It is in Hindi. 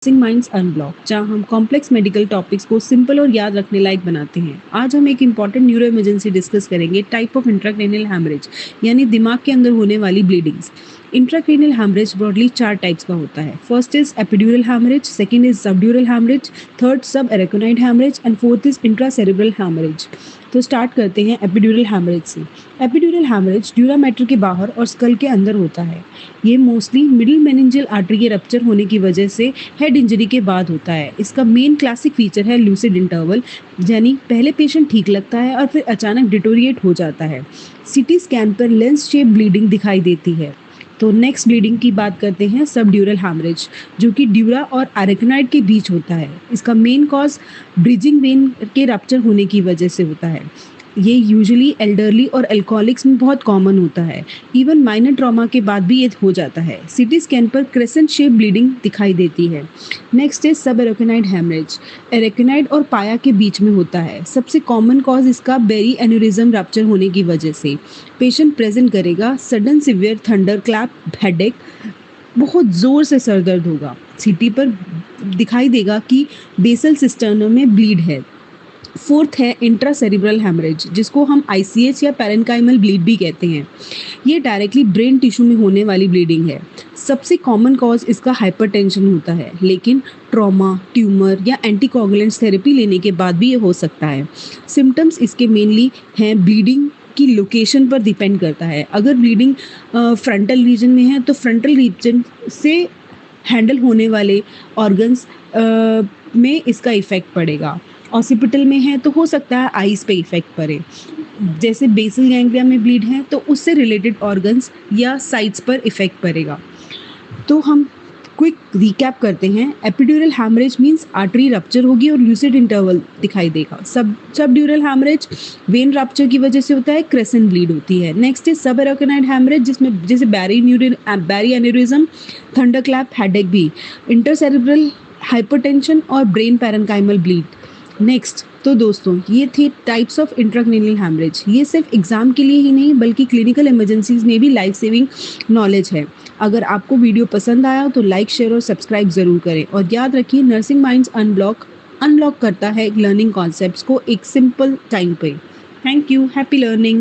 नर्सिंग माइंड्स अनब्लॉक, जहां हम कॉम्प्लेक्स मेडिकल टॉपिक्स को सिंपल और याद रखने लायक बनाते हैं। आज हम एक इंपॉर्टेंट न्यूरो इमरजेंसी डिस्कस करेंगे, टाइप ऑफ इंट्राक्रेनियल हैमरेज, यानी दिमाग के अंदर होने वाली bleedings. Intracranial haemorrhage broadly 4 types का होता है। First is epidural haemorrhage, second is subdural haemorrhage, third subarachnoid haemorrhage and fourth is intracerebral haemorrhage. तो स्टार्ट करते हैं एपिड्यूरल हैमरेज से। एपिड्यूरल हैमरेज ड्यूरा मैटर के बाहर और स्कल के अंदर होता है। ये मोस्टली मिडिल मेनिंजियल आर्टरी के रप्चर होने की वजह से हेड इंजरी के बाद होता है। इसका मेन क्लासिक फीचर है लूसिड इंटरवल, यानी पहले पेशेंट ठीक लगता है और फिर अचानक डिटोरिएट हो जाता है। सीटी स्कैन पर लेंस शेप ब्लीडिंग दिखाई देती है। तो नेक्स्ट ब्लीडिंग की बात करते हैं सबड्यूरल हैमरेज, जो कि ड्यूरा और एरेक्नाइड के बीच होता है। इसका मेन कॉज ब्रिजिंग वेन के रप्चर होने की वजह से होता है। ये यूजुअली एल्डरली और अल्कोहलिक्स में बहुत कॉमन होता है। इवन माइनर ट्रॉमा के बाद भी ये हो जाता है। सीटी स्कैन पर क्रेसेंट शेप ब्लीडिंग दिखाई देती है। नेक्स्ट इज सब एरेक्नाइड हैमरेज, एरेक्नाइड और पाया के बीच में होता है। सबसे कॉमन कॉज इसका बेरी एन्यूरिज्म रप्चर होने की वजह से। पेशेंट प्रेजेंट करेगा sudden severe thunder clap, headache, बहुत ज़ोर से सर दर्द होगा। सीटी पर दिखाई देगा कि बेसल सिस्टर्नम में ब्लीड है। फोर्थ है इंट्रासेरिब्रल हैमरेज, जिसको हम आईसीएच या पैरेन्काइमल ब्लीड भी कहते हैं। ये डायरेक्टली ब्रेन टिश्यू में होने वाली ब्लीडिंग है। सबसे कॉमन कॉज इसका हाइपरटेंशन होता है, लेकिन ट्रॉमा, ट्यूमर या एंटीकोगुलेंट्स थेरेपी लेने के बाद भी ये हो सकता है। सिम्टम्स इसके मेनली हैं, ब्लीडिंग की लोकेशन पर डिपेंड करता है। अगर ब्लीडिंग फ्रंटल रीजन में है तो फ्रंटल रीजन से हैंडल होने वाले ऑर्गन्स में इसका इफेक्ट पड़ेगा। ऑसिपिटल में है तो हो सकता है आईज पे इफेक्ट पड़े। जैसे बेसल गैंग्लिया में ब्लीड है तो उससे रिलेटेड ऑर्गन्स या साइट्स पर इफेक्ट पड़ेगा। तो हम क्विक रिकैप करते हैं। Epidural haemorrhage means artery rupture होगी और लूसिड इंटरवल दिखाई देगा। सबड्यूरल हैमरेज वेन रप्चर की वजह से होता है, क्रेसेंट ब्लीड होती है। नेक्स्ट इज सब एरेक्नाइड हैमरेज, जिसमें जैसे बैरी एन्यूरिज्म, थंडर क्लैप, हेडेक भी, इंटरसेरेब्रल हाइपरटेंशन और ब्रेन पैरेन्काइमल ब्लीड। नेक्स्ट, तो दोस्तों ये थे टाइप्स ऑफ इंट्राक्रेनियल हैमरेज। ये सिर्फ एग्जाम के लिए ही नहीं बल्कि क्लिनिकल इमरजेंसीज में भी लाइफ सेविंग नॉलेज है। अगर आपको वीडियो पसंद आया तो लाइक, शेयर और सब्सक्राइब जरूर करें। और याद रखिए, नर्सिंग माइंड्स अनब्लॉक करता है लर्निंग कॉन्सेप्ट्स को एक सिंपल टाइम पे। Thank you, happy learning.